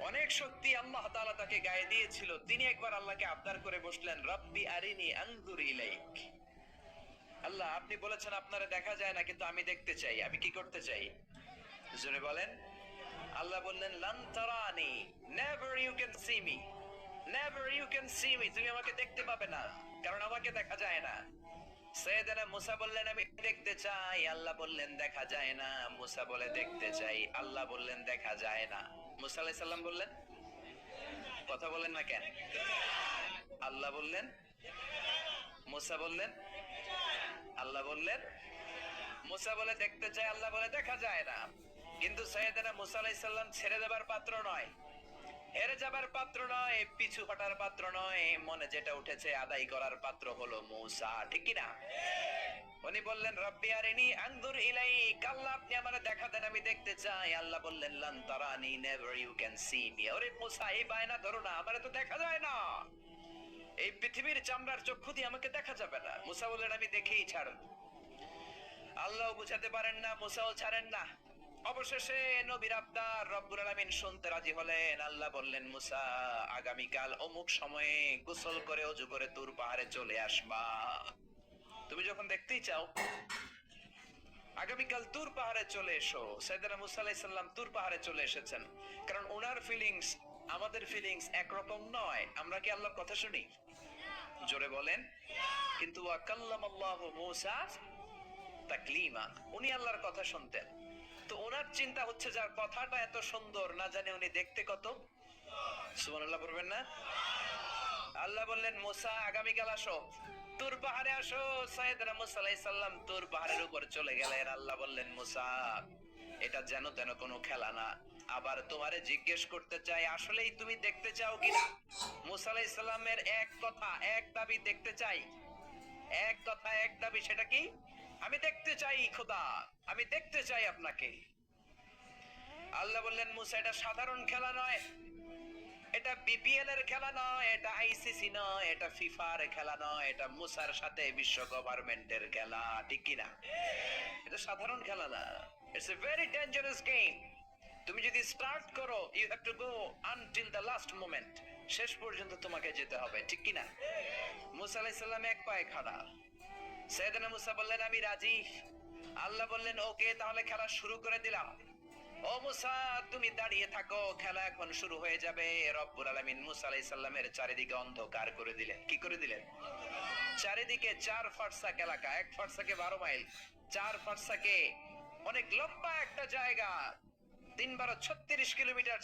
অনেক শক্তি আল্লাহ তাআলা তাকে গায়ে দিয়েছিল। তিনি একবার আল্লাহকে আবদার করে বসলেন, রব্বি আরিনি আনজুর ইলাইক। আল্লাহ, আপনি বলেছেন আপনারে দেখা যায় না, কিন্তু আমি দেখতে চাই। আমি কি করতে চাই? জোরে বলেন। আল্লাহ বললেন, লান তারানি, never you can see me, never you can see me. তুমি আমাকে দেখতে পাবে না, কারণ আমাকে দেখা যায় না। সৈয়দনা মুসা বললেন, আমি দেখতে চাই। আল্লাহ বললেন, দেখা যায় না। মুসা বলে, দেখতে চাই। আল্লাহ বললেন, দেখা যায় না। মুসা আলাইহিস সালাম বললেন, কথা বলেন না কেন? আল্লাহ বললেন, মুসা বললেন, আল্লাহ বললেন। মুসা বলে দেখতে চাই, আল্লাহ বলে দেখা যায় না। কিন্তু সৈয়দনা মুসা আলাইহিস সালাম ছেড়ে দেবার পাত্র নয়, হেরে যাবার পাত্র নয়, পিছু হটার পাত্র নয়। মনে যেটা উঠেছে আদায় করার পাত্র হলো মুসা, ঠিক কি না? উনি বললেন, রব্বি আরিনি আনজুর ইলাইক। আল্লাহ, আপনি আমারে দেখা দেন, আমি দেখতে চাই। আল্লাহ বললেন, লান তারানি, never you can see me. ওরে মুসা, এই বায়না ধরো না, আমারে তো দেখা যায় না। এই পৃথিবীর চামড়ার চক্ষু দিয়ে আমাকে দেখা যাবে না। মুসা বললেন, আমি দেখেই ছাড়ব। আল্লাহ বুঝাতে পারেন না, মুসাও ছাড়েন না। অবশেষে নবীর আবদার রব্বুল আলামিন শুনতে রাজি হলেন। আল্লাহ বললেন, মুসা, আগামীকাল অমুক সময়ে গোসল করে ওযু করে তুর পাহাড়ে চলে আসবা। তুমি যখন দেখতেই চাও, আগামীকাল তুর পাহাড়ে চলে এসো। সাইয়েদনা মুসা আলাইহিস সালাম তুর পাহাড়ে চলে এসেছেন। কারণ ওনার ফিলিংস আমাদের ফিলিংস একরকম নয়। আমরা কি আল্লাহর কথা শুনি? জোরে বলেন। কিন্তু ওয়া কাল্লামাল্লাহু মুসা তাকলিমা, উনি আল্লাহর কথা শুনতেন। তো ওনার চিন্তা হচ্ছে, যার কথাটা এত সুন্দর, না জানে উনি দেখতে কত। সুবহানাল্লাহ বলবেন না? আল্লাহ বললেন, মুসা, আগামীকাল আসো, তুর পাহাড়ে আসো। সাইয়েদনা মুসা আলাইহিস সালাম তুর পাহাড়ের উপর চলে গেলেন। আল্লাহ বললেন, মুসা, এটা যেন তেন কোনো খেলা না। আবার তোমারে জিজ্ঞেস করতে চাই, আসলেই তুমি দেখতে চাও কিনা? মুসা আলাইহিস সালামের এক কথা, এক দাবি, দেখতে চাই। এক কথা, এক দাবি, সেটা কি? আমি দেখতে চাই খোদা, আমি দেখতে চাই আপনাকে। আল্লাহ বললেন, মুসা, এটা সাধারণ খেলা নয়, এটা বিপিএল এর খেলা নয়, এটা আইসিসি নয়, এটা ফিফার খেলা নয়, এটা মুসার সাথে বিশ্ব গভর্নমেন্টের খেলা, ঠিক কিনা? এটা সাধারণ খেলা না। It's a very dangerous game. তুমি যদি স্টার্ট করো, you have to go until the last moment. শেষ পর্যন্ত তোমাকে যেতে হবে, ঠিক কিনা? মুসা আলাইহিস সালাম এক পায়ে খাড়া। সাইয়েদনা মুসা বললেন, আমি রাজি। আল্লাহ বললেন, ওকে, তাহলে খেলা শুরু করে দিলাম। ও মুসা, তুমি দাঁড়িয়ে থাকো, খেলা এখন শুরু হয়ে যাবে। রব্বুল আলামিন মুসা আলাইহিস সালামের চারিদিকে অন্ধকার করে দিলেন। কি করে দিলেন? চারিদিকে 4 ফারসাক এলাকা, এক ফারসাকে 12 মাইল, 4 ফারসাকে অনেক লম্বা একটা জায়গা, 3 12 36 কিলোমিটার